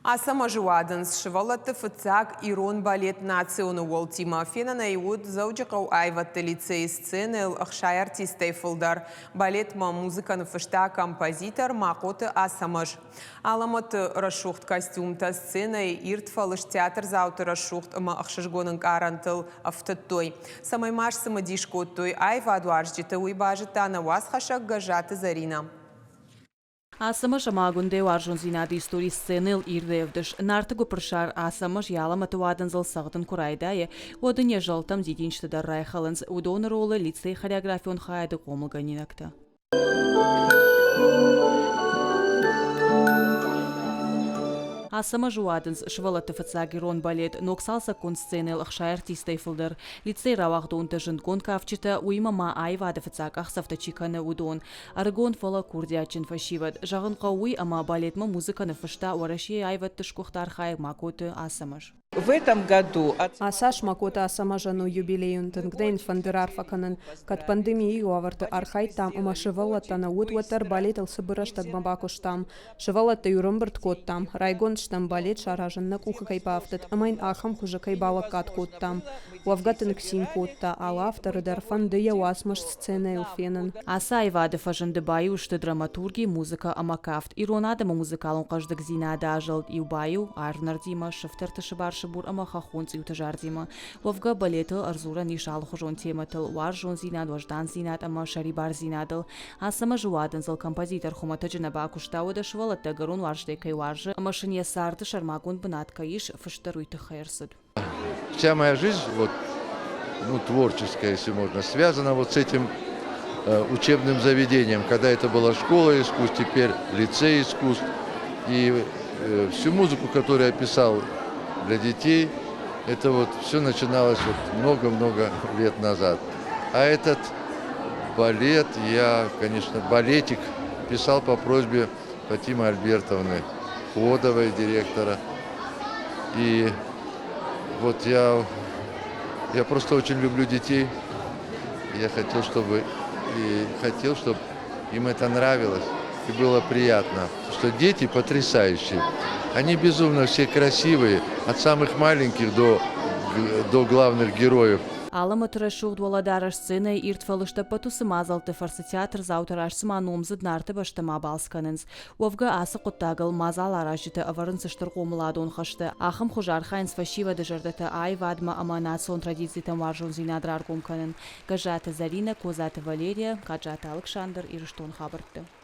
Асама жуадынс шывалатты фыцак Ирон балет национы ол Тима Фенана иуд заужиқау айватты лицей сцены ұқшай артистай фылдар. Балет ма музыканы фышта композитор мақоты асамыш. Аламаты рашухт костюмта сцены иртфалыш театр зауты рашухт ма ұқшышгонын карантыл автоттой. Самай маш самадишкоттой айваду арждеті уйбажытана васхашак гажаты Зарина. Асамыш амагунде варжун зинады истории сцены ирдевдыш. Нартыгу прышар асамыш яламаты вадынзыл сағытын курайдайы. Одыне жылтам зидиншті дар райхалынз. Удон ролы лицей хореографион хайды комылганинакта. Асама жуадынс швалаты фацагирон балет ноксалса консцены лахшай артистай фылдыр. Лицей равахдон тажынкон кавчыта уймама айвады фацаг ахсавтачиканы удон. Аргон фала курдиачин фашивад. Жағын қауи ама балетма музыканы фышта уараши айвад тышкухтар хай макоты асамаш. В этом году Асаш макота асамажану юбилеюн тангдейн фандерар факанын кат пандемии уаварты архай там ума шывалаттана уатар балет алсыбыраштат бабакуш там шывалатта юрымбырт кот там райгон штам балет шаражынна куха кайпафтат амайн ахам хужа кайбала кат кот там уавгатын ксин котта ал авторы дар фандыя уасмаш сцена элфенын. Аса айвады фажынды баю ушты драматурги музыка амакафт. Иронадама музыкалын қаждық зинада ажылд иубаю арнардима шыфтыр тышыбар шыбур ама хахунц иутажардима. Вовга балеты арзура нишал хужон тематыл варжон зинад важдан зинад ама шарибар зинадыл. Асама жуадынзыл композитор хумата джинаба куштауыда швалатта гарун варждекай варжы ама шине сарды шармагун бынатка иш фыштаруйты хайрсыд. Вся моя жизнь, творческая, если можно, связана вот с этим учебным заведением. Когда это была школа искусств, теперь лицей искусств. И всю музыку, которую я писал для детей, это вот все начиналось много-много лет назад. А этот балет, я, конечно, балетик писал по просьбе Фатимы Альбертовны Ходовой, директора. И вот я просто очень люблю детей. Я хотел, чтобы им это нравилось и было приятно. Что дети потрясающие. Они безумно все красивые, от самых маленьких до главных героев. Алама турашух дваладараш сцены иртфалышта патусы мазалты фарсы театр заутараш сымануымзыд нарты баштама балсканынз. Уавга асы құттағыл мазал аражыты аварын сыштыр қомыладон қашты. Ахым хужар хайнс фашива дыжырдыты ай вадма аманацион традициятын варжон зинадрар комканын. Гажаты Зарина, Козаты Валерия, Каджаты Александр ирыштон хабыртты.